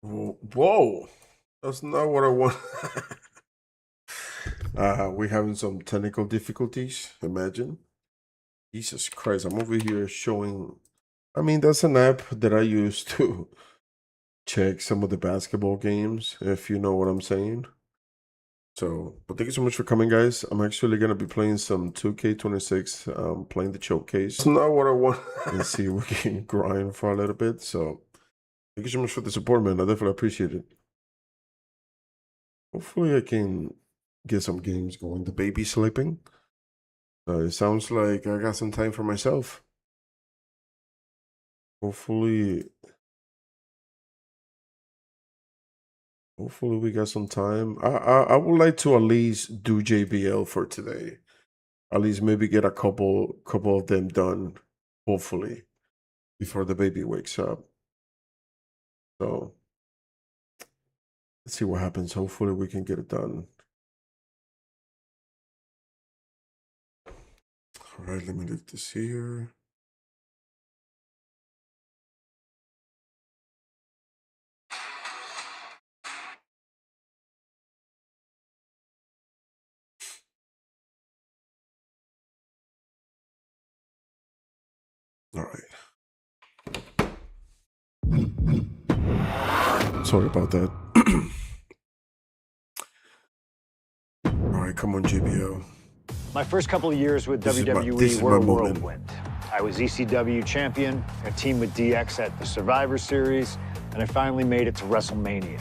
Whoa, that's not what I want. We're having some technical difficulties. Imagine. Jesus Christ, I'm over here showing. I mean, that's an app that I use to check some of the basketball games, if you know what I'm saying. So, but thank you so much for coming, guys. I'm actually gonna be playing some 2K26, playing the showcase. That's not what I want. And see if we can grind for a little bit. So, thank you so much for the support, man. I definitely appreciate it. Hopefully, I can get some games going. The baby's sleeping. It sounds like I got some time for myself. Hopefully, we got some time. I would like to at least do JBL for today. At least maybe get a couple of them done. Hopefully, before the baby wakes up. So let's see what happens. Hopefully, we can get it done. All right, let me leave this here. All right. Sorry about that. All right, come on, JBL. My first couple of years with This WWE is were a my moment. whirlwind. I was ECW champion, a team with DX at the Survivor Series, and I finally made it to WrestleMania.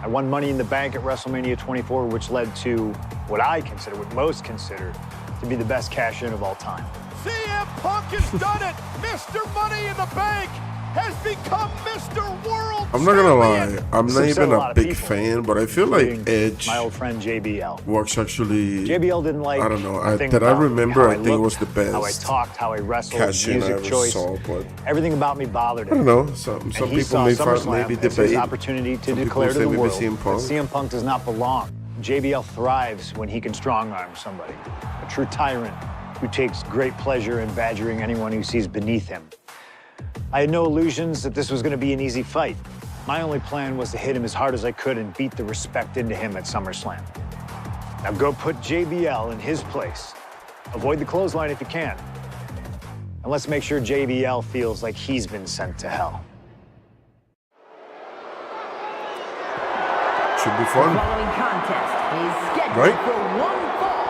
I won Money in the Bank at WrestleMania 24, which led to what most consider to be the best cash-in of all time. CM Punk has done it! Mr. Money in the Bank has become Mr. World I'm not gonna lie, Champion! I'm not Upset even a lot a of big people, fan, but I feel like including Edge my old friend JBL. works actually. JBL didn't like. I don't know. a thing That I about me, remember, how I think it looked, was the best How I talked, how I wrestled, cash in I music ever choice. saw, but Everything about me bothered I him. don't know. Some And people he saw may SummerSlam maybe as his debate. opportunity to Some people declare to say the maybe world CM that Punk. CM Punk does not belong. JBL thrives when he can strong-arm somebody, a true tyrant who takes great pleasure in badgering anyone who sees beneath him. I had no illusions that this was going to be an easy fight. My only plan was to hit him as hard as I could and beat the respect into him at SummerSlam. Now go put JBL in his place. Avoid the clothesline if you can. And let's make sure JBL feels like he's been sent to hell. Should be The fun. following contest is scheduled Right? for one fall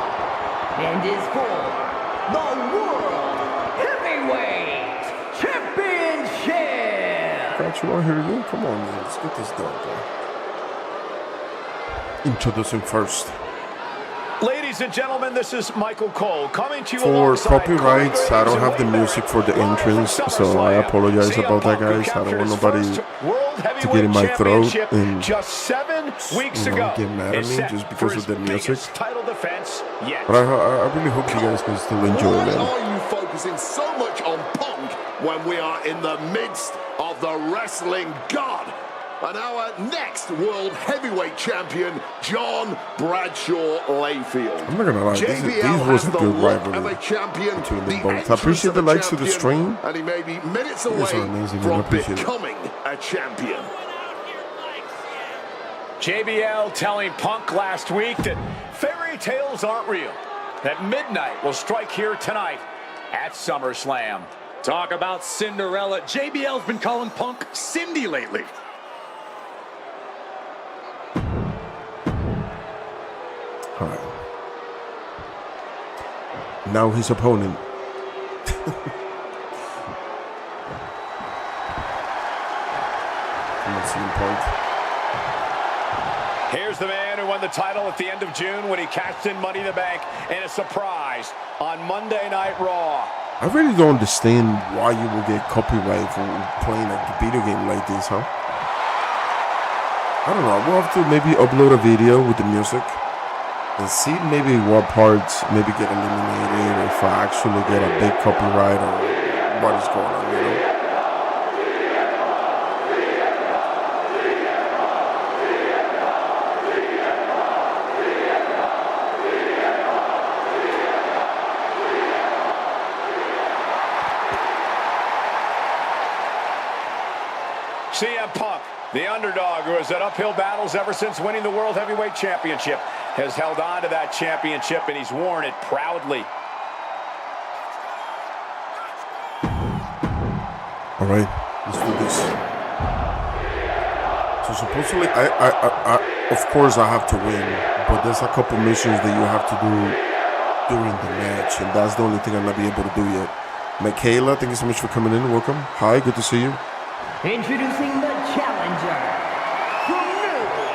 and is for the World Heavyweight Championship. Got you out here, you. Come on, man. Let's get this done, bro. Introducing first. Ladies and gentlemen, this is Michael Cole coming to you For alongside copyrights, Corey I don't Graves have the and music for the Wade Barrett, entrance, live from so I SummerSlam. apologize CM about that, Punk, who guys. I don't captured want his nobody first World to get in my Heavyweight throat Championship and just 7 weeks ago. get mad at is me set just for because his of the music. biggest title defense yet. But I really hope you guys can still enjoy, Why man. are you focusing so much on Punk when we are in the midst of the wrestling god? And our next World Heavyweight Champion, John Bradshaw Layfield. I'm not gonna lie, this JBL was has a the good look of rivalry a champion, between them the both. I entrance appreciate of the a likes of the champion, stream. and he may be minutes You guys away are amazing, man. I from appreciate it. becoming a champion. JBL telling Punk last week that fairy tales aren't real, that midnight will strike here tonight at SummerSlam. Talk about Cinderella. JBL's been calling Punk Cindy lately. All right. Now his opponent. Come on, CM Punk. Here's the man who won the title at the end of June when he cashed in Money in the Bank in a surprise on Monday Night Raw. I really don't understand why you will get copyright for playing a video game like this, huh? I don't know. We'll have to maybe upload a video with the music and see maybe what parts maybe get eliminated, or if I actually get a big copyright, or what is going on, you know? CM Punk, The underdog, who has had uphill battles ever since winning the World Heavyweight Championship, has held on to that championship, and he's worn it proudly. All right, let's do this. So supposedly, I of course I have to win, but there's a couple missions that you have to do during the match, and that's the only thing I'll not be able to do yet. Michaela, thank you so much for coming in. Welcome. Hi, good to see you. Introducing the challenger from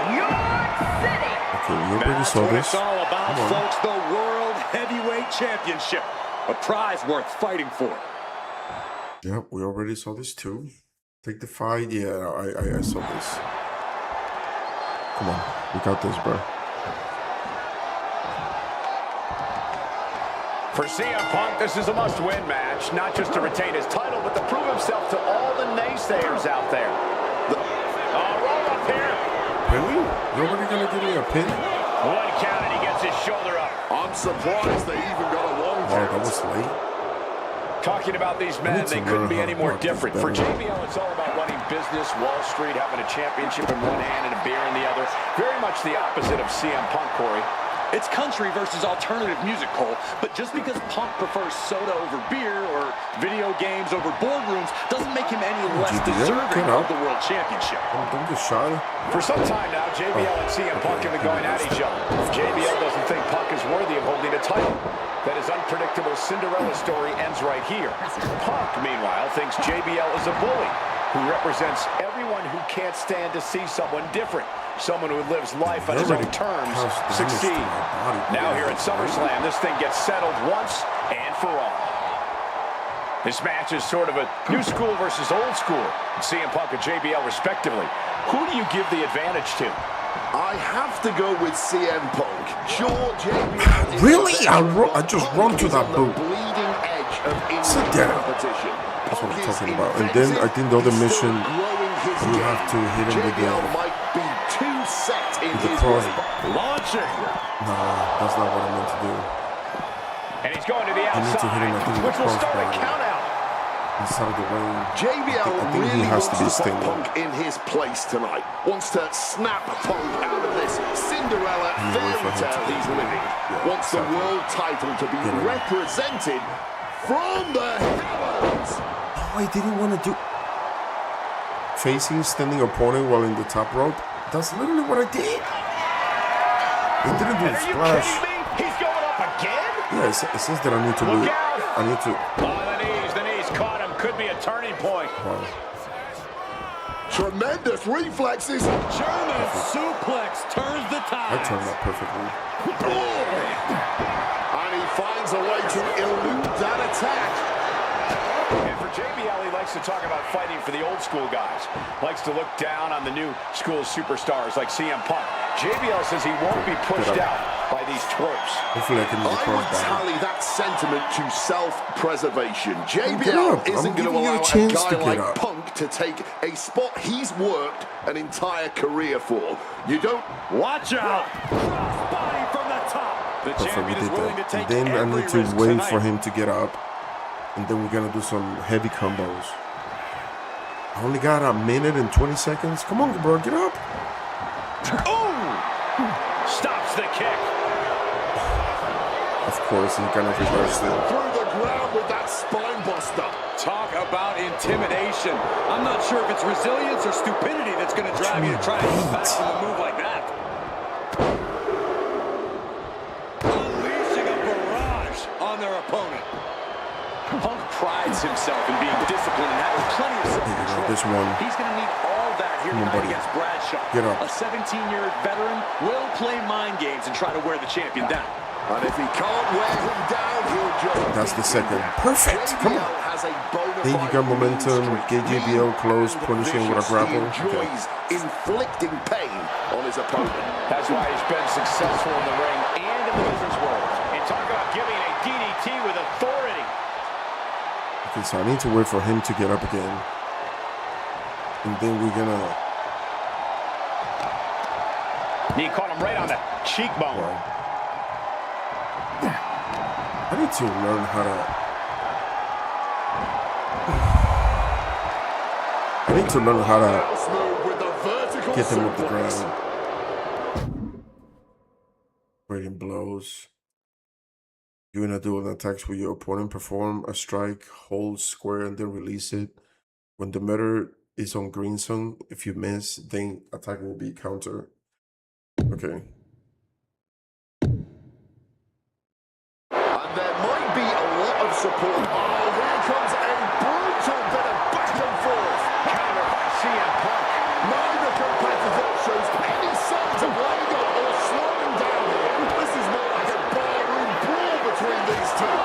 New York City. Okay, we already That's saw what this. it's all about, Come on. folks. The World Heavyweight Championship. A prize worth fighting for. Yeah, we already saw this too. Take the fight. Yeah, I saw this. Come on, we got this, bro. For CM Punk, this is a must-win match, not just to retain his title, but to prove himself to all the naysayers out there. Roll up here. Really? You're already gonna give me a pin? One count, and he gets his shoulder up. I'm surprised they even got a one Wow, that count. was late. Talking about these I men, need to they couldn't learn be how any to more work this different. For better. JBL, it's all about running business, Wall Street, having a championship in one hand and a beer in the other. Very much the opposite of CM Punk, Corey. It's country versus alternative music, Cole. But just because Punk prefers soda over beer or video games over boardrooms doesn't make him any less GBL, deserving get of up. the World Championship. Don't get shy. For some time now, JBL and CM Punk have been going at each other. JBL doesn't think Punk is worthy of holding a title. That his unpredictable Cinderella story ends right here. Punk, meanwhile, thinks JBL is a bully who represents everyone who can't stand to see someone different. Someone who lives life on his own terms succeed. Now here at SummerSlam, this thing gets settled once and for all. This match is sort of a new school versus old school. CM Punk and JBL respectively. Who do you give the advantage to? I have to go with CM Punk. Sure, JBL is Really? the best, I just but run Punk to is that on boot. the bleeding edge of Sit in-ring down. competition. That's what I'm Punk is talking about. And then I think the other inventive, mission, he's still growing his you game. have to hit him with JBL the- might be too set in with the his cross. way. Launching. Nah, that's not what I meant to do. And he's going to the I need to hit him, I think, outside, with which will the start a crossbar. count out. Inside of the ring. JBL I think he really has wants to to be put Sting. Punk in his place tonight. Wants to snap Punk out of this Cinderella He's waiting for fairy him to tale get he's it. living. Yeah, Wants the exactly. world title to be Get him. represented from the heavens. Oh, I didn't want to do facing standing opponent while in the top rope. That's literally what I did. They didn't do And the are you splash. kidding me? He's going up again? Yeah, it says that I need to Look do. out. I need to. Oh, the knees caught him. Could be a turning point. Wow. Tremendous reflexes. German suplex turns the I tide. turned that perfectly. And he finds a way to elude that attack. And for JBL, he likes to talk about fighting for the old school guys. Likes to look down on the new school superstars like CM Punk. JBL says he won't be pushed out by these twerps. Hopefully I can use the I would crossbar. tally that sentiment to self-preservation. Get JBL up. I'm isn't going to giving you a allow a chance guy to get like up. Punk to take a spot he's worked an entire career for. You don't... Watch out. Crossbody from the top. The Perfect, we champion is did willing to that. take And then I every need to risk wait tonight. for him to get up. And then we're gonna do some heavy combos. I only got a minute and 20 seconds. Come on, bro, get up. Ooh! Stops the kick. Of course, he's gonna reverse it. Through the ground with that spine buster. Talk about intimidation. I'm not sure if it's resilience or stupidity that's going to drive you to try to come back from a move like that. Unleashing a barrage on their opponent. Punk prides himself in being disciplined and having plenty of self-control. This one. He's going to need all that here Come on, tonight buddy. against Bradshaw. Get up. A 17-year veteran will play mind games and try to wear the champion down. And if he can't wear him down, he'll just... That's the second. Perfect. Come on. JBL has a bona Then you fide got momentum. winning Get streak. JBL close, And punishing with a viciously grapple. enjoys inflicting pain on his opponent. That's why he's been successful in the ring and in the business world. And talk about giving a DDT with authority. Okay, so I need to wait for him to get up again. And then we're gonna... He caught him right on the cheekbone. Wow. I need to learn how to... I need to learn how to... Mouse move with the Get them with the ground. Rating blows. You wanna do an attack where your opponent perform a strike, hold square, and then release it. When the meter is on green zone, if you miss, then attack will be counter. Okay. And there might be a lot of support. Oh, here comes a brutal bit of back and forth. Counter by CM Punk. Neither competitor shows any signs of letting up or slowing down here. This is more like a barroom brawl between these two.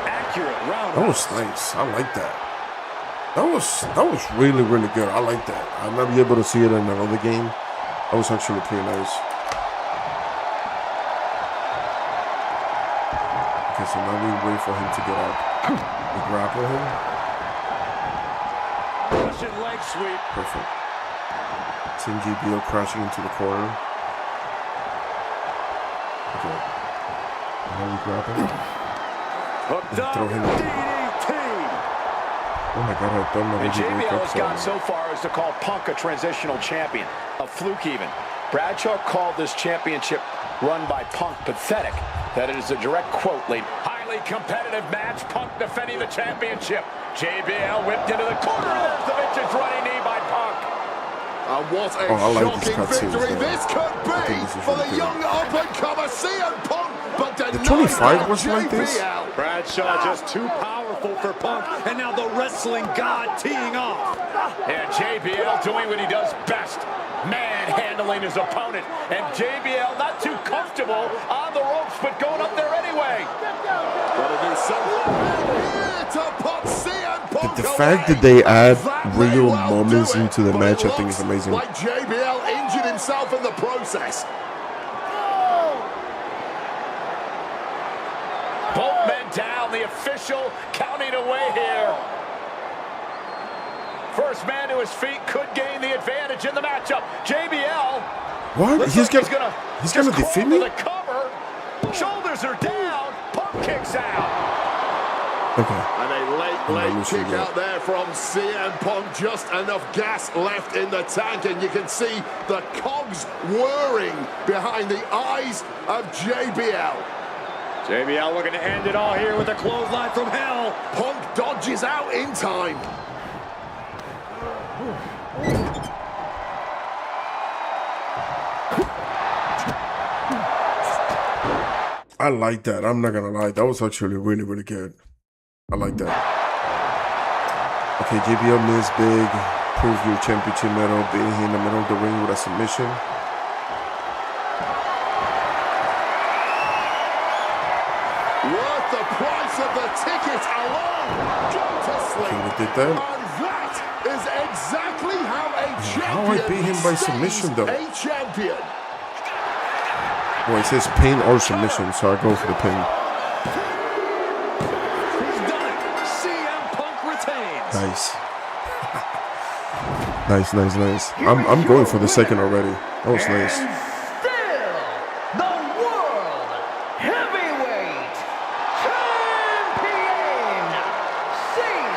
Accurate round. That was nice. I like that. That was really, really good. I like that. I'll not be able to see it in another game. That was actually pretty nice. Okay, so now we wait for him to get up. We grapple him. Russian leg sweep. Perfect. Team GBO crashing into the corner. Okay. Now we grapple him. Hooked up. Throw him. DDT. Oh my god, I thought my And legit JBL has gone so. so far as to call Punk a transitional champion. A fluke even. Bradshaw called this championship run by Punk pathetic. That is a direct quote, lady. Highly competitive match. Punk defending the championship. JBL whipped into the corner. There's the vintage running knee by Punk. And what a I like these shocking cutscenes, victory though. this could I think be this is for really the good. young up-and-comer CM Punk. But The denied 25 by was like this? JBL. Bradshaw just too powerful for Punk, and now the wrestling god teeing off. And JBL doing what he does best. Manhandling his opponent. And JBL not too comfortable on the ropes, but going up there anyway. But it is something here to put CM Punk The away. fact that they add That may real well moments do it, into the but match, it I think is looks amazing. like JBL injured himself in the process. Both men down, the official counting away here. First man to his feet could gain the advantage in the matchup. JBL. What? looks He's like gonna just defeat crawl me? to the cover. Shoulders are down. Punk kicks out. Okay. And a late losing kick it. out there from CM Punk. Just enough gas left in the tank, and you can see the cogs whirring behind the eyes of JBL. JBL looking to end it all here with a clothesline from hell. Punk dodges out in time. I like that. I'm not gonna lie. That was actually really, really good. I like that. Okay, JBL missed big. Prove your championship medal. Beating him in the middle of the ring with a submission. Worth the price of the ticket alone. Go to sleep. Okay, we did that. And that is exactly how a how I champion beat him by stays submission, though? a champion. Well, it says pin or submission, so I go for the pin. He's done it. CM Punk retains. Nice. Nice. I'm going for the second already. That was nice. Still the World Heavyweight Champion, CM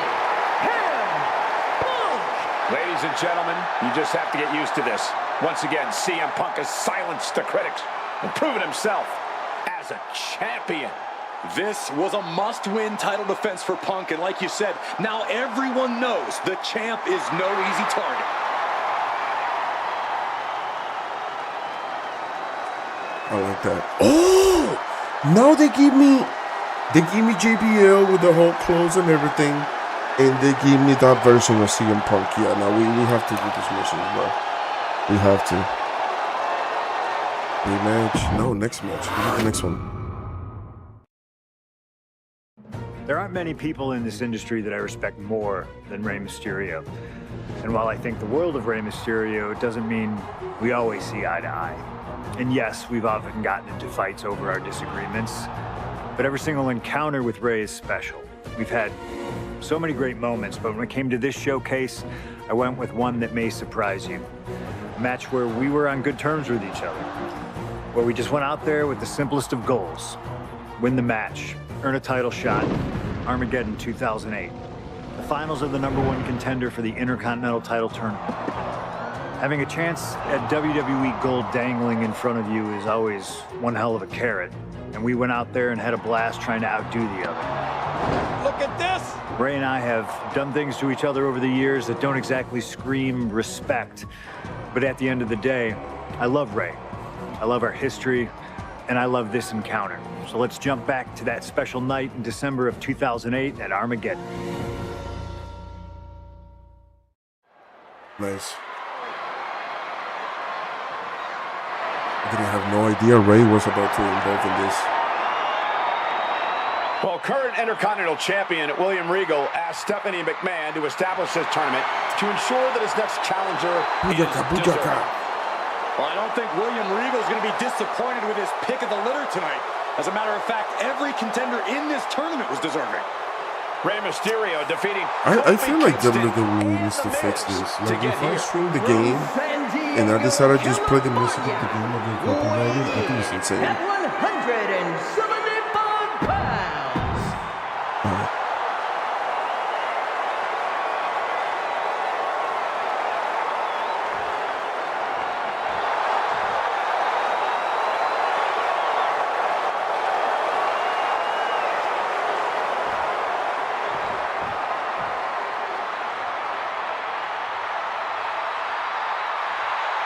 Punk. Ladies and gentlemen, you just have to get used to this. Once again, CM Punk has silenced the critics and proven himself as a champion. This was a must-win title defense for Punk, and like you said, now everyone knows the champ is no easy target. I like that. Oh, now they give me JBL with the whole clothes and everything, and they give me that version of CM Punk. Yeah, now we have to do this mission, bro. We have to. Rematch? No, next match. We have the next one. There aren't many people in this industry that I respect more than Rey Mysterio. And while I think the world of Rey Mysterio, it doesn't mean we always see eye to eye. And yes, we've often gotten into fights over our disagreements, but every single encounter with Rey is special. We've had so many great moments, but when it came to this showcase, I went with one that may surprise you. A match where we were on good terms with each other, where we just went out there with the simplest of goals. Win the match, earn a title shot, Armageddon 2008. The finals of the #1 contender for the Intercontinental title tournament. Having a chance at WWE gold dangling in front of you is always one hell of a carrot. And we went out there and had a blast trying to outdo the other. Look at this! Ray and I have done things to each other over the years that don't exactly scream respect. But at the end of the day, I love Ray. I love our history, and I love this encounter. So let's jump back to that special night in December of 2008 at Armageddon. Nice. I didn't have no idea Ray was about to involve in this. Well, current Intercontinental Champion William Regal asked Stephanie McMahon to establish this tournament to ensure that his next challenger is deserving. Well, I don't think William Regal is going to be disappointed with his pick of the litter tonight. As a matter of fact, every contender in this tournament was deserving. Rey Mysterio defeating I feel like Kingston WWE and needs to The fix Miz this. to Like, get if I here. stream the game and I decided to just play the music of the game of the copyrighted, I think it's insane. At 175 pounds.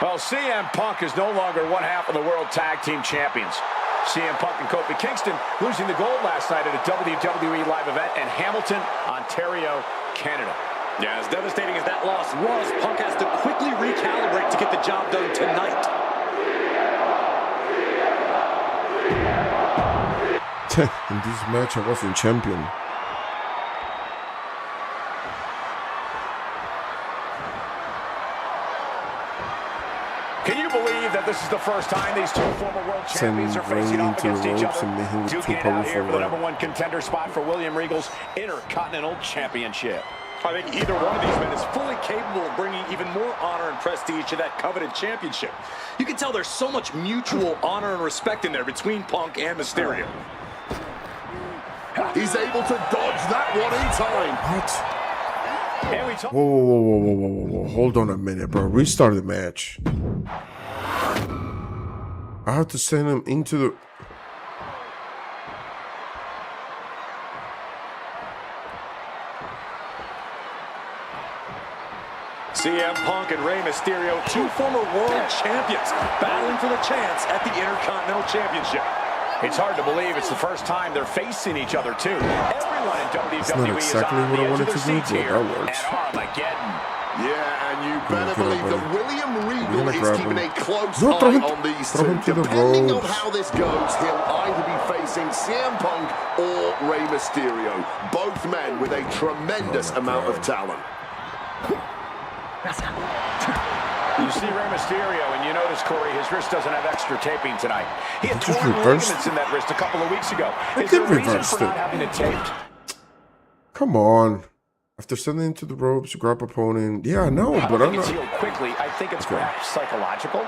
Well, CM Punk is no longer one half of the World Tag Team Champions. CM Punk and Kofi Kingston losing the gold last night at a WWE live event in Hamilton, Ontario, Canada. Yeah, as devastating as that loss was, Punk has to quickly recalibrate to get the job done tonight. In this match, I wasn't champion. Can you believe that this is the first time these two former world champions are facing Ray off into against the each ropes other? and made him look too Duking it out here powerful, for the right? #1 contender spot for William Regal's Intercontinental Championship. I think either one of these men is fully capable of bringing even more honor and prestige to that coveted championship. You can tell there's so much mutual honor and respect in there between Punk and Mysterio. He's able to dodge that one in time. What? And we talk Whoa. Hold on a minute, bro. Restart the match. I have to send him into the... CM Punk and Rey Mysterio, two former world champions, battling for the chance at the Intercontinental Championship. It's hard to believe it's the first time they're facing each other, too. Everyone in WWE not is exactly on what the I edge wanted of to their do, seats but here that works. at Armageddon. Yeah, and you better Okay, believe buddy. that William We're Regal gonna is grab keeping him. a close No, throw eye him- on these throw two. him to the Depending on ropes. how this goes, he'll either be facing CM Punk or Rey Mysterio. Both men with a tremendous amount of talent. You see Rey Mysterio, and you notice, Corey, his wrist doesn't have extra taping tonight. He had Just torn reversed. ligaments in that wrist a couple of weeks ago. I Is there a did reason reverse for not it. having it taped? Come on. After sending him to the ropes, grab opponent. Yeah, I know, I but don't I'm think it's not... healed quickly. I think it's perhaps psychological.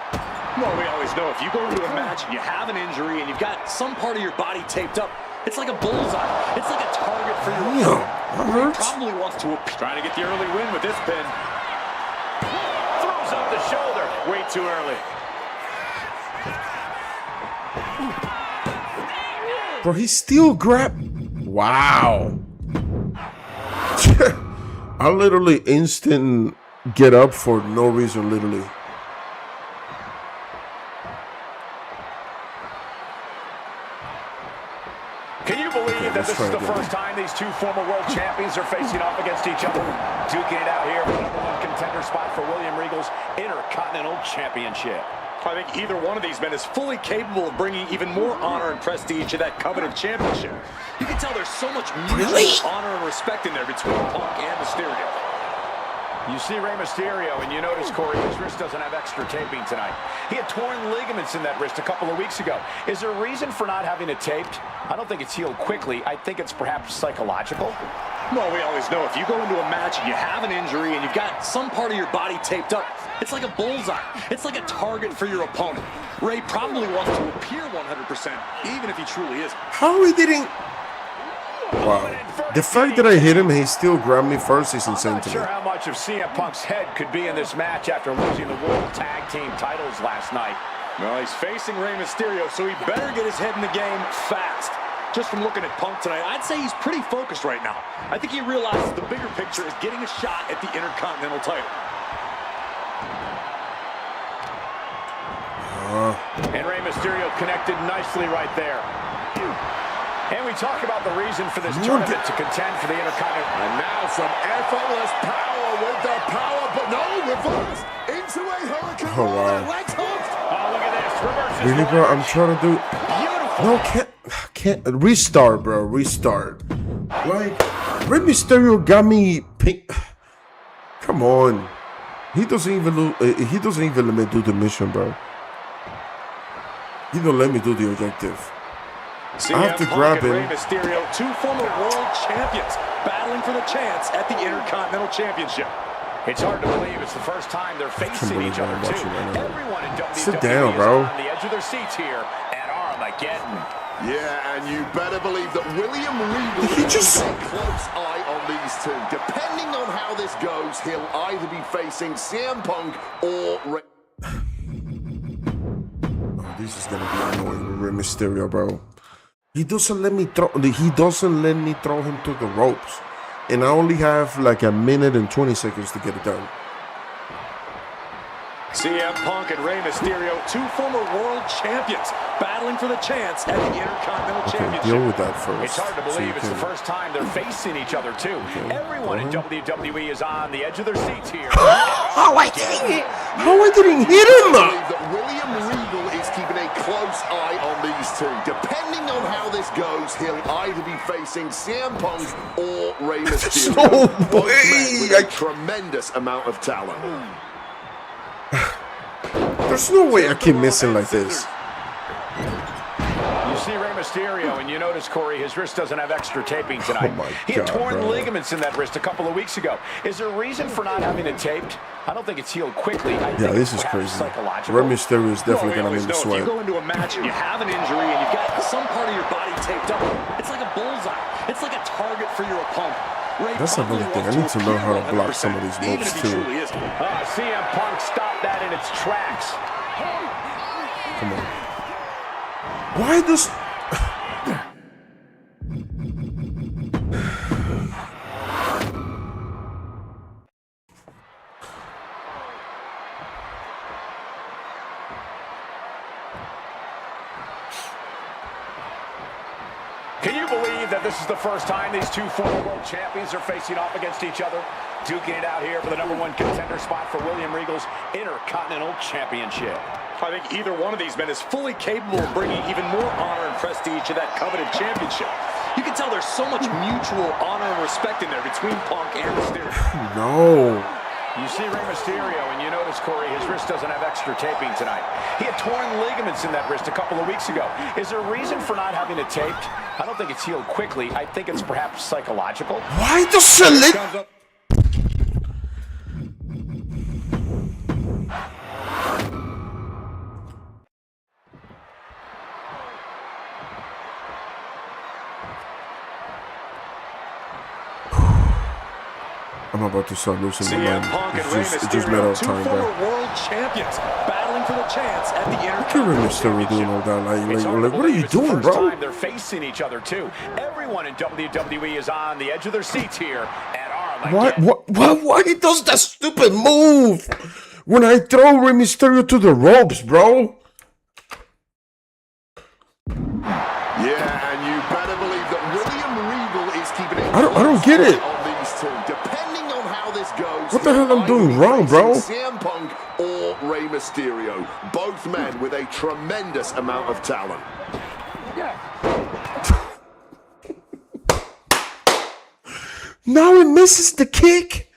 Well, we always know if you go into a match and you have an injury and you've got some part of your body taped up, it's like a bullseye. It's like a target for your Damn, opponent. that He hurts. probably wants to trying to get the early win with this pin. Throws up the shoulder. Way too early. Bro, he still grabbed... Wow. I literally instant get up for no reason, literally. Can you believe that let's this try is the again. first time these two former world champions are facing off against each other? Duking it out here for the #1 contender spot for William Regal's Intercontinental Championship. I think either one of these men is fully capable of bringing even more honor and prestige to that coveted championship. You can tell there's so much mutual honor and respect in there between Punk and Mysterio. You see Rey Mysterio, and you notice, Corey, his wrist doesn't have extra taping tonight. He had torn ligaments in that wrist a couple of weeks ago. Is there a reason for not having it taped? I don't think it's healed quickly. I think it's perhaps psychological. Well, we always know if you go into a match and you have an injury and you've got some part of your body taped up, it's like a bullseye. It's like a target for your opponent. Ray probably wants to appear 100%, even if he truly isn't. How he didn't... Wow. The fact that I hit him, he still grabbed me first is insane Not to sure me. how much of CM Punk's head could be in this match after losing the World Tag Team titles last night. Well, he's facing Rey Mysterio, so he better get his head in the game fast. Just from looking at Punk tonight, I'd say he's pretty focused right now. I think he realizes the bigger picture is getting a shot at the Intercontinental title. And Rey Mysterio connected nicely right there. And we talk about the reason for this tournament to contend for the Intercontinental. And now some effortless power with the power, but no, reverse into a Hurricane. Oh, wow. Legs hooked. Oh, look at this. Reverses Really, bro? I'm trying to do... Beautiful. No, can't... Restart, bro. Restart. Like, Rey Mysterio got me... Pink. Come on. He doesn't even let me do the mission, bro. He don't let me do the objective. I have to grab him. Rey Mysterio, two former world champions, battling for the chance at the Intercontinental Championship. It's hard to believe it's the first time they're facing each other, too. Everyone in WWE Sit down, bro. is on the edge of their seats here at Armageddon. Yeah, and you better believe that William Regal He just- keeps a close eye on these two. Depending on how this goes, he'll either be facing CM Punk or Rey. Oh, this is gonna be annoying with Rey Mysterio, bro. He doesn't let me throw him to the ropes. And I only have like a minute and 20 seconds to get it done. CM Punk and Rey Mysterio, two former world champions, battling for the chance at the Intercontinental Okay, Championship. deal with that first. It's hard to so you believe it's the can- first time they're facing each other, too. Everyone in WWE is on the edge of their seats here. How I didn't hit him? believe that William Regal is keeping a close eye on these two. Depending on how this goes, he'll either be facing CM Punk or Rey Mysterio. no Both way. men with a tremendous amount of talent. There's no way I keep missing like this. You see Rey Mysterio, and you notice, Corey, his wrist doesn't have extra taping tonight. Oh my He had God, torn bro. ligaments in that wrist a couple of weeks ago. Is there a reason for not having it taped? I don't think it's healed quickly. I Yeah, think this it's is perhaps crazy. psychological. Rey Mysterio is Well, definitely we gonna always make me know if sweat. you go into a match and you have an injury and you've got some part of your body taped up, it's like a bullseye. It's like a target for your opponent. Rey That's probably another thing. I wants need to learn how to appear block some of these 100%, even moves, if he too. truly is. CM Punk stopped that in its tracks. Come on. Why does... Can you believe that this is the first time these two former world champions are facing off against each other? Duking it out here for the #1 contender spot for William Regal's Intercontinental Championship. I think either one of these men is fully capable of bringing even more honor and prestige to that coveted championship. You can tell there's so much mutual honor and respect in there between Punk and Mysterio. No. You see Rey Mysterio, and you notice, Corey, his wrist doesn't have extra taping tonight. He had torn ligaments in that wrist a couple of weeks ago. Is there a reason for not having it taped? I don't think it's healed quickly. I think it's perhaps psychological. Why does it... Comes up. I'm about to start losing my CM mind. Punk and Rey It's just a matter Mysterio, of two time, former bro. world champions, battling for the chance at the Look at Rey Intercontinental Mysterio doing all Championship. that. It's hard to Like, what are believe you it's the doing, first bro? time they're facing each other, too. Everyone in WWE is on the edge of their seats here at Armageddon. Why does that stupid move when I throw Rey Mysterio to the ropes, bro? Yeah, and you better believe that William Regal is keeping a I don't get it. on these two. Depending on how this goes, What the hell he'll I'm doing either be wrong, bro? facing CM Punk or Rey Mysterio. Both men with a tremendous amount of talent. Now it misses the kick.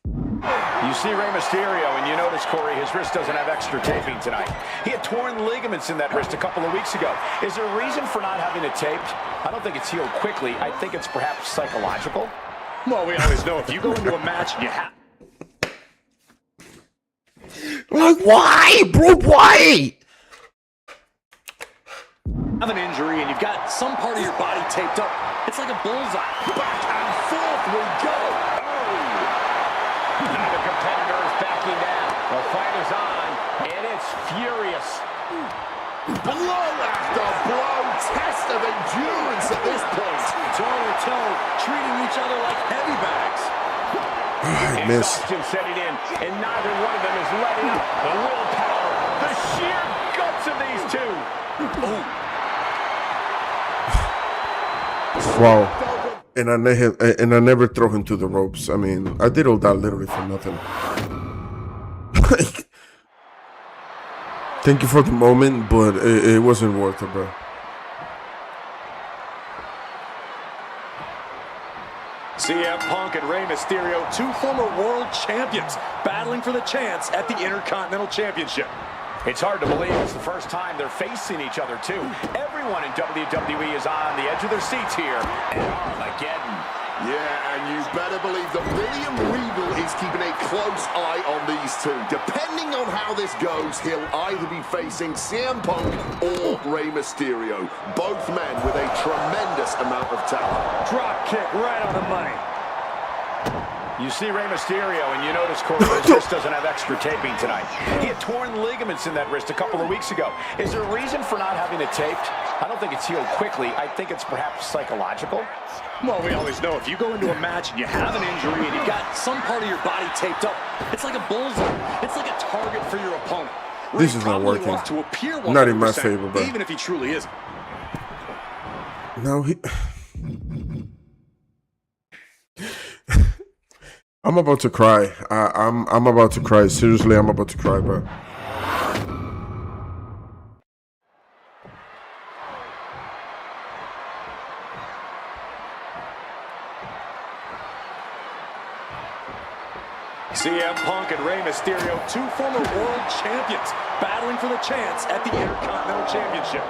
You see Rey Mysterio, and you notice, Corey, his wrist doesn't have extra taping tonight. He had torn ligaments in that wrist a couple of weeks ago. Is there a reason for not having it taped? I don't think it's healed quickly. I think it's perhaps psychological. Well, we always know if you go into a match and you have... Like, why, bro? Why? have an injury and you've got some part of your body taped up, it's like a bullseye. Back and forth we go. Neither competitor is backing down. The fight is on, and it's furious. Blow after blow. Test of endurance at this point. Toe-to-toe, treating each other like heavy bags. I missed. Exhaustion setting in, and neither one of them is letting up. The willpower, the sheer guts of these two. Wow. And I never throw him to the ropes. I mean, I did all that literally for nothing. Like, thank you for the moment, but it wasn't worth it, bro. CM Punk and Rey Mysterio, two former world champions, battling for the chance at the Intercontinental Championship. It's hard to believe it's the first time they're facing each other, too. Everyone in WWE is on the edge of their seats here at Armageddon. Yeah, and you better believe that William Regal is keeping a close eye on these two. Depending on how this goes, he'll either be facing CM Punk or Rey Mysterio. Both men with a tremendous amount of talent. Drop kick right on the money. You see Rey Mysterio, and you notice Corey, his wrist doesn't have extra taping tonight. He had torn ligaments in that wrist a couple of weeks ago. Is there a reason for not having it taped? I don't think it's healed quickly. I think it's perhaps psychological. Well, we always know if you go into a match and you have an injury and you've got some part of your body taped up, it's like a bullseye. It's like a target for your opponent. This is not working. Wants to appear Not in my favor, bro. Even if he truly isn't. No, he... I'm about to cry. I'm about to cry. Seriously, I'm about to cry, bro. CM Punk and Rey Mysterio, two former world champions, battling for the chance at the Intercontinental Championship.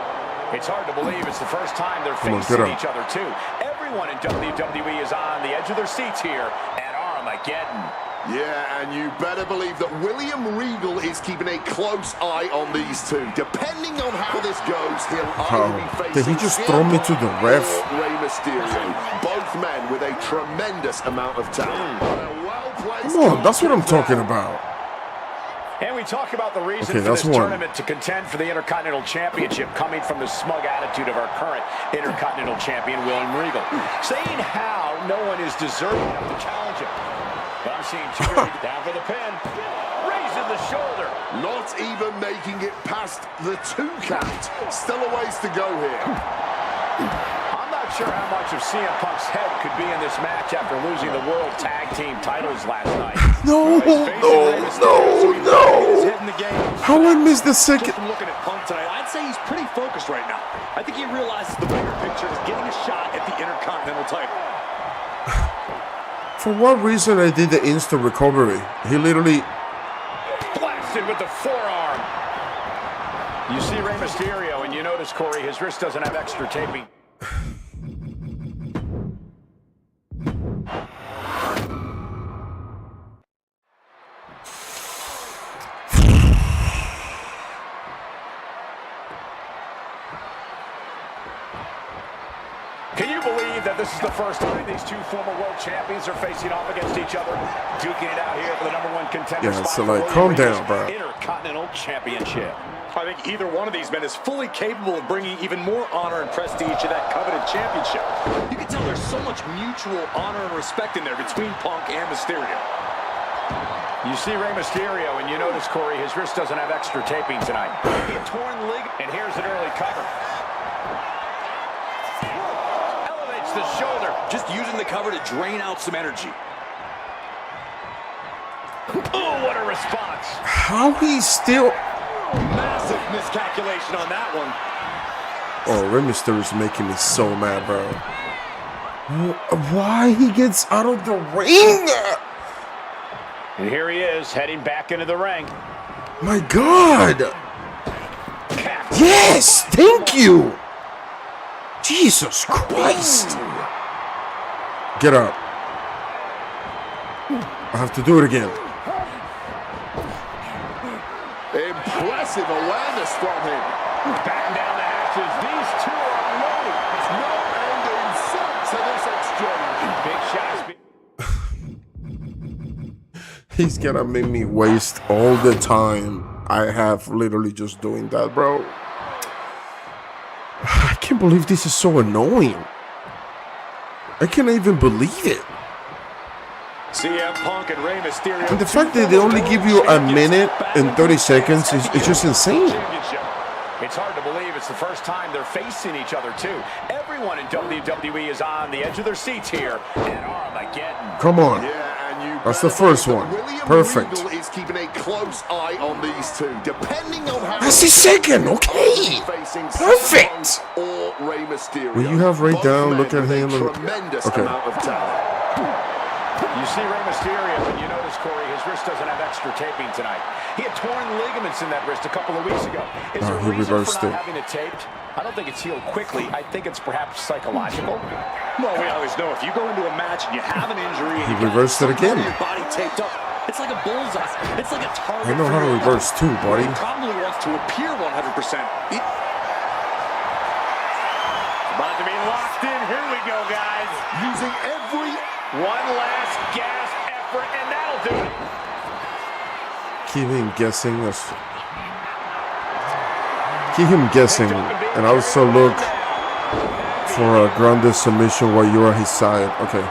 It's hard to believe it's the first time they're Come on, facing get up. each other, too. Everyone in WWE is on the edge of their seats here at Armageddon. Yeah, and you better believe that William Regal is keeping a close eye on these two. Depending on how this goes, he'll either be facing Did he just CM throw me Punk to the ref? or Rey Mysterio. Both men with a tremendous amount of talent. Come on, that's what I'm talking about. And we talk about the reason Okay, for that's this one. tournament to contend for the Intercontinental Championship coming from the smug attitude of our current Intercontinental Champion, William Regal. Saying how no one is deserving enough to challenge him. But I'm seeing Chicory down for the pin. Raising the shoulder. Not even making it past the 2 count. Still a ways to go here. I'm not sure how much of CM Punk's head could be in this match after losing the World Tag Team titles last night. No, no. How I missed the second? Just from looking at Punk tonight, I'd say he's pretty focused right now. I think he realizes the bigger picture is getting a shot at the Intercontinental title. For what reason I did the instant recovery? He literally... Blasted with the forearm. You see Rey Mysterio, and you notice, Corey, his wrist doesn't have extra taping. Can you believe that this is the first time these two former world champions are facing off against each other, duking it out here for the #1 contender Yeah, spot so, for like, William calm down, Regal's bro. Intercontinental Championship. I think either one of these men is fully capable of bringing even more honor and prestige to that coveted championship. You can tell there's so much mutual honor and respect in there between Punk and Mysterio. You see Rey Mysterio, and you notice, Corey, his wrist doesn't have extra taping tonight. He had torn ligament, and here's an early cover. Elevates the shoulder. Just using the cover to drain out some energy. Oh, what a response. How he still... Massive miscalculation on that one. Oh, Rey Mysterio is making me so mad, bro. Why he gets out of the ring? And here he is, heading back into the ring. My God. Yes, thank you. Jesus Christ. Get up. I have to do it again. Impressive awareness from him. Batten down the hatches. boxes. These two are loaded. No end in sight to this exchange. Big shots. He's gonna make me waste all the time I have literally just doing that, bro. I can't believe this is so annoying. I can't even believe it. CM Punk and Rey Mysterio. And the fact that they only give you a minute and 30 seconds is just insane. It's hard to believe it's the first time they're facing each other, too. Everyone in WWE is on the edge of their seats here at Armageddon. Come on. Yeah, and you That's the bet first that one. William Perfect. Regal is keeping a close eye on these two, depending on how That's the second, okay. facing Perfect. CM Punk or Rey Mysterio. Will you have Rey Both down, men look at with a him, and- tremendous okay. amount of talent. You see Rey Mysterio, and you notice, Corey, his wrist doesn't have extra taping tonight. He had torn ligaments in that wrist a couple of weeks ago. Is there a he reason reversed for not it. having it taped? I don't think it's healed quickly. I think it's perhaps psychological. Well, we always know if you go into a match and you have an injury, and He you got reversed it again. Your body taped up. It's like a bullseye. It's like a target. I know for how to your reverse too, buddy. He probably wants to appear 100%. About to be locked in. Here we go, guys. Using every One last gasp effort, and that'll do it. Keep him guessing. Keep him guessing, and also look for a grounded submission while you're at his side. Okay.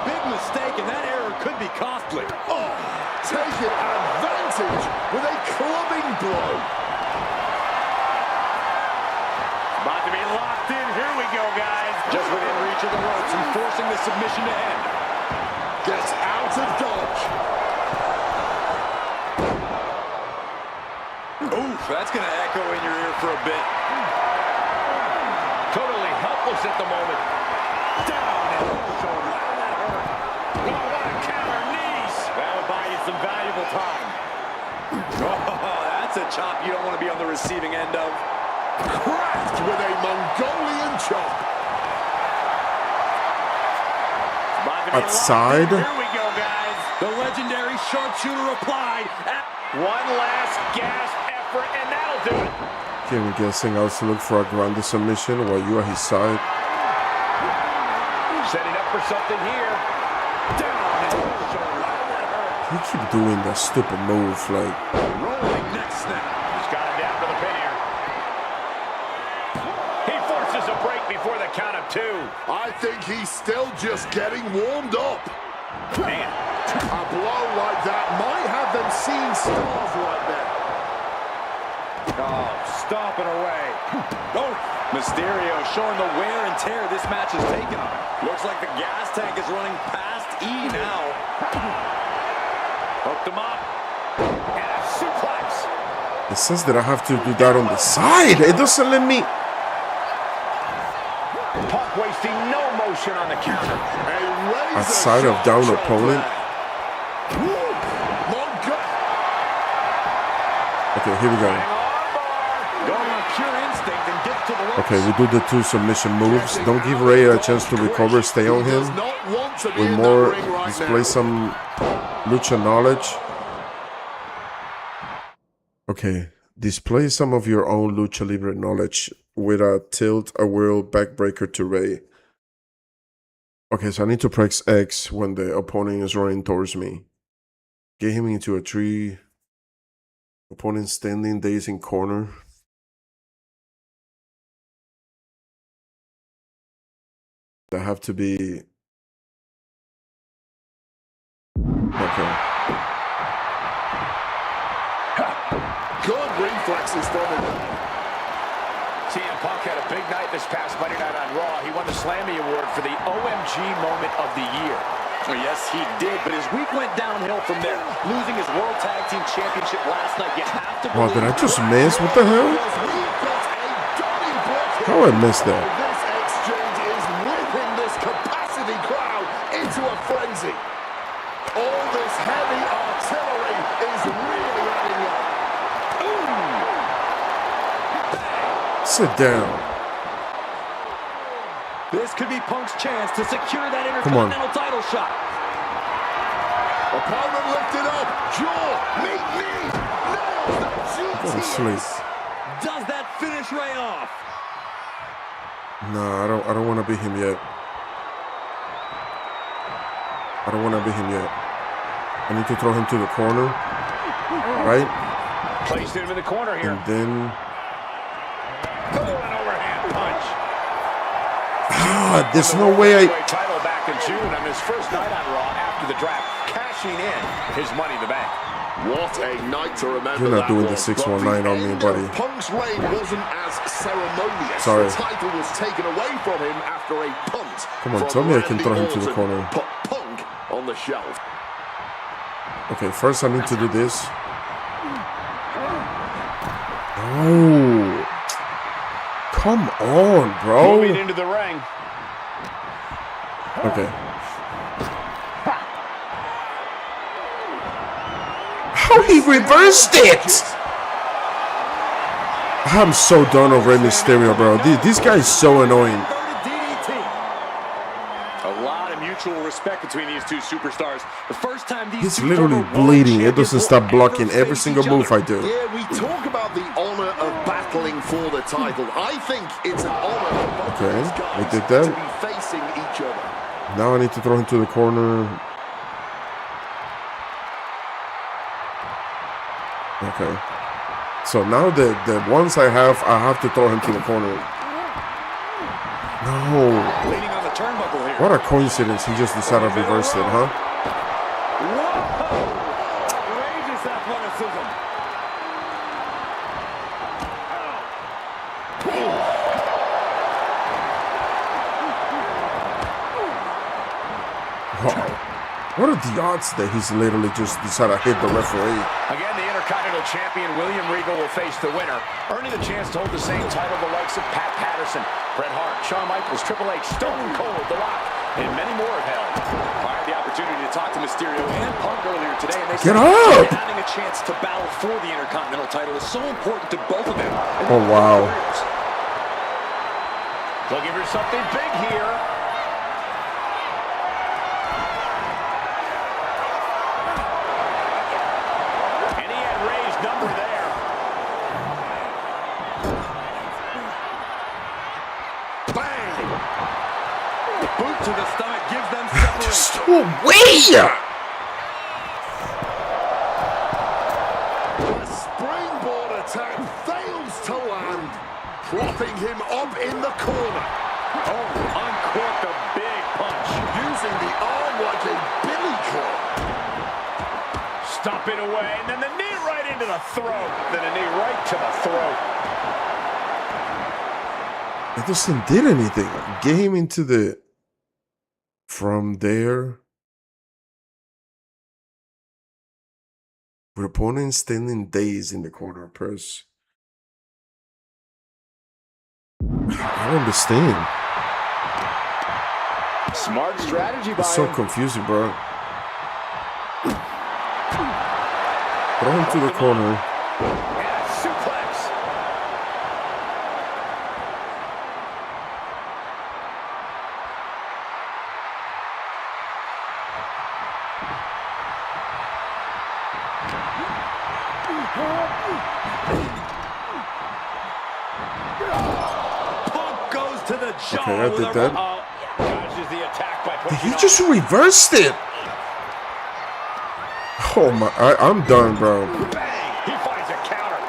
Big mistake, and that error could be costly. taking advantage with a clubbing blow. About to be locked in. Here we go, guys. Just within reach of the ropes and forcing the submission to end. Gets out of dodge. Oof, that's going to echo in your ear for a bit. Totally helpless at the moment. Down and shoulder. That hurt. Oh, what a counter knees. That'll buy you some valuable time. Oh, that's a chop you don't want to be on the receiving end of. Cracked with a Mongolian chop. Outside. Here we go, guys. The legendary sharpshooter applied. One last gasp effort, and that'll do it. Keep him guessing. Also look for a grounded submission while you're at his side. Setting up for something here. Down and shoulder. That hurt. He keep doing that stupid move, like. Rolling neck snap. He's got him down for the pin here. He forces a break before the count of two. I think he's still just getting warmed up. Man, A blow like that might have them seeing stars right there. Oh, stomping away. Oh, Mysterio showing the wear and tear this match has taken on him. Looks like the gas tank is running past E now. hooked him up. And a suplex. It says that I have to do that on the side. It doesn't let me. Punk wasting no motion on the counter. A side of down opponent. Okay, here we go. Going on pure instinct and gets to the ropes. Okay, we do the two submission moves. Don't give Rey a chance to recover. Stay on him. With more, display some lucha knowledge. Okay, display some of your own lucha libre knowledge with a tilt, a whirl, backbreaker to Rey. Okay, so I need to press X when the opponent is running towards me. Get him into a tree. Opponent standing, dazing corner. That have to be. Okay. Good reflexes from him. CM Punk had a big night this past Monday night on Raw. He won the Slammy Award for the OMG Moment of the Year. Oh, yes, he did, but his week went downhill from there. Losing his World Tag Team Championship last night, you have to Wow, did I believe- just miss? What the hell? How I missed that? This exchange is whipping this capacity crowd into a frenzy. All this heavy artillery is really adding up. Sit down. This could be Punk's chance to secure that Come on. Intercontinental title shot. Opponent lifted up. Jaw, meet me. Nails the Go to sleep. GTS. Does that finish Ray off? No, I don't want to beat him yet. I don't want to beat him yet. I need to throw him to the corner, right? Placed him in the corner here. And then Oh, an overhand punch. there's no way I. Title back in June on his first night on Raw after the draft, cashing in his Money in the Bank. What a night to remember. You're not that doing the was. 619 on me, But the buddy. end of Punk's reign wasn't as ceremonious. Sorry. The title was taken away from him after a punt. Come on, from tell me I can Randy throw him to the Orton. corner. Put Punk on the shelf. Okay, first I need to do this. Oh, come on, Moving bro. into the ring. Okay. How he reversed it! I'm so done with Rey Mysterio, bro. This guy is so annoying. A lot of mutual respect between these two superstars. The first time these He's two literally former world bleeding. It champions doesn't will stop ever blocking every face single each move other. I do. Yeah, we talk about the honor of battling for the title. I think it's an honor for both Okay, these guys I did that. to be facing each other. Now I need to throw him to the corner. Okay. So now the ones I have to throw him to the corner. No. Leaning on the turnbuckle here. What a coincidence. He just decided to reverse it, huh? Whoa! Outrageous athleticism. Wow. What are the odds that he's literally just decided to hit the referee? Again, the Intercontinental Champion William Regal will face the winner, earning the chance to hold the same title the likes of Pat Patterson, Bret Hart, Shawn Michaels, Triple H, Stone Cold, The Rock, and many more have held. I had the opportunity to talk to Mysterio and Punk earlier today, and they Get said up! having a chance to battle for the Intercontinental title is so important to both of them. Oh, wow. Looking for something big here. And he had Ray's number there. Bang! Boot to the stomach gives them separation. Just away! The springboard attack fails to land, propping him up in the corner. Oh, uncorked a big punch. Using the arm like a billy club. Stomping away, and then the knee right into the throat. Then a knee right to the throat. It doesn't did anything. Get him into the... From there... With opponents standing dazed in the corner press. I don't understand. Smart strategy by It's so him. confusing, bro. Throw him to the corner. And a suplex. Punk goes to the jaw. Okay, I with did a- that. Dodges the attack by He pushing just reversed it. Oh my! I'm done, bro. Bang! He finds a counter.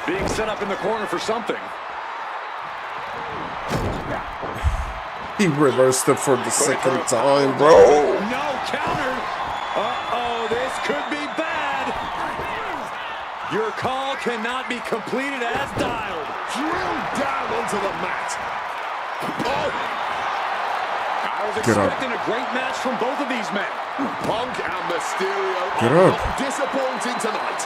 Being set up in the corner for something. He reversed it for the second time, bro. No counter. Uh-oh, this could be bad. Your call cannot be completed as dialed. Drill down onto the mat. Oh, I was Get up. expecting a great match from both of these men. Punk and Mysterio Get are up. not disappointing tonight.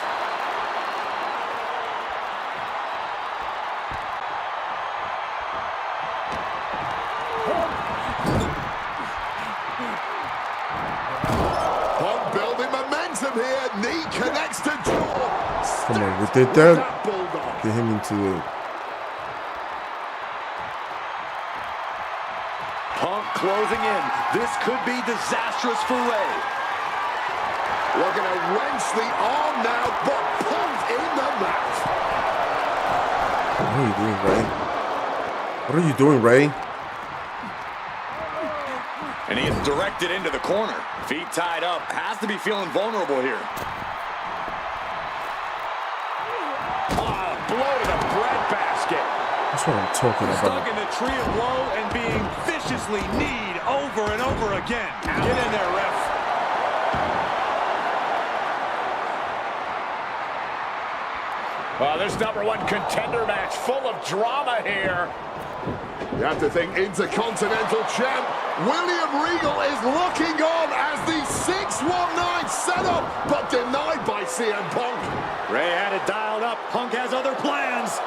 Punk building momentum here. Knee connects to jaw. Come on, we Stacked did with that. bulldog. Get him into the. Punk closing in. This could be disastrous for Ray. We're going to wrench the arm now, but Punk in the mouth. What are you doing, Ray? What are you doing, Ray? And he is directed into the corner. Feet tied up. Has to be feeling vulnerable here. Blow to the breadbasket. That's what I'm talking Stuck about. in the tree of woe and being viciously kneed over and over again. Get in there, ref. Well, this #1 contender match full of drama here. You have to think Intercontinental Champ William Regal is looking on as the 619 setup, but denied by CM Punk. Ray had it dialed up. Punk has other plans.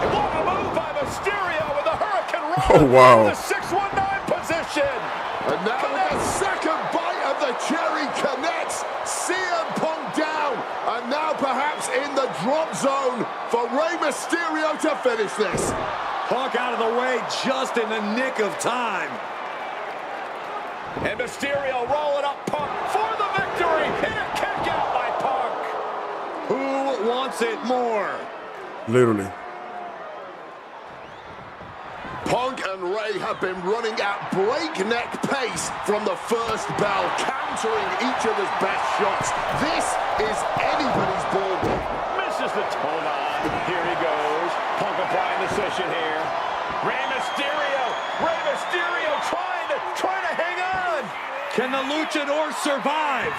And what a move by Mysterio with the Hurricane Rana Oh, wow. in the 619 position. And now the second bite of the cherry connects. CM Punk down. And now perhaps in the drop zone for Rey Mysterio to finish this. Punk out of the way just in the nick of time. And Mysterio rolling up Punk for the victory. And a kick out by Punk. Who wants it more? Literally. Punk and Ray have been running at breakneck pace from the first bell, countering each other's best shots. This is anybody's ball game. Misses the hold on. Here he goes. Punk applying the session here. Rey Mysterio trying to hang on. Can the Luchador survive?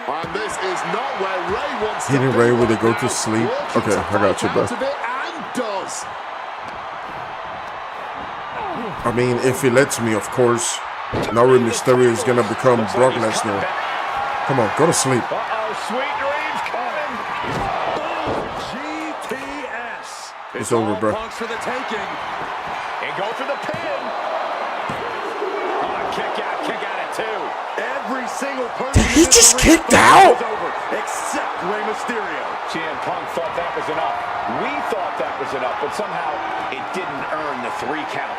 And this is not where Ray wants to Hitting be Ray with right a go now. to sleep. Working Okay, to I got you, fight bro. out of it, and does. I mean, if he lets me, of course. Now Rey Mysterio is gonna become Brock Lesnar. Come on, go to sleep. Uh-oh, sweet dreams coming. GTS. It's over, all bro. Punk's for the taking. And go for the pin. Oh, kick out at 2. Every single person. Did he in this just arena kicked out? is over, except Rey Mysterio. CM Punk thought that was enough. We thought that was enough, but somehow it didn't earn the 3 count.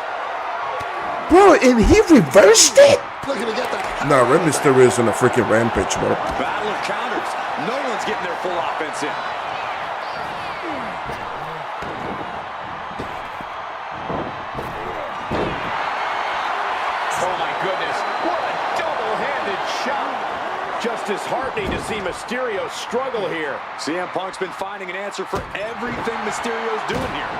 Bro, and he reversed it? Looking to get that. Nah, Rey Mysterio is on a freaking rampage, bro. Battle of counters. No one's getting their full offense in. Oh my goodness, what a double-handed shot. Just disheartening to see Mysterio struggle here. CM Punk's been finding an answer for everything Mysterio's doing here.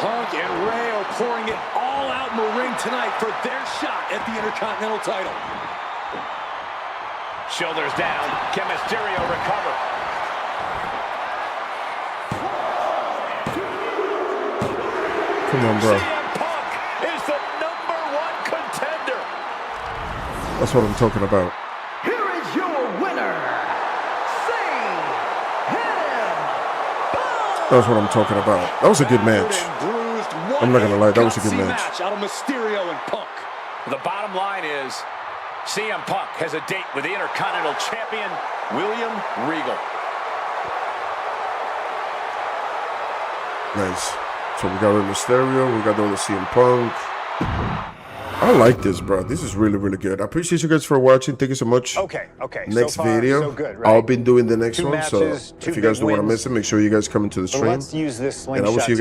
Punk and Ray are pouring it all out in the ring tonight for their shot at the Intercontinental title. Shoulders down. Can Mysterio recover? Come on, bro. CM Punk is the #1 contender. That's what I'm talking about. Here is your winner, CM Punk. That's what I'm talking about. That was a good match. I'm not gonna lie, that was a good Gutsy match. out of Mysterio and Punk. The bottom line is CM Punk has a date with the Intercontinental Champion, William Regal. Nice. So we got Rey Mysterio, we got the other CM Punk. I like this, bro. This is really, really good. I appreciate you guys for watching. Thank you so much. Okay. Next so far, video, so good, right? I'll be doing the next 2 one. So matches, 2 if you guys big don't want to wins. miss it, make sure you guys come into the So stream. let's use this And I will slingshot see you guys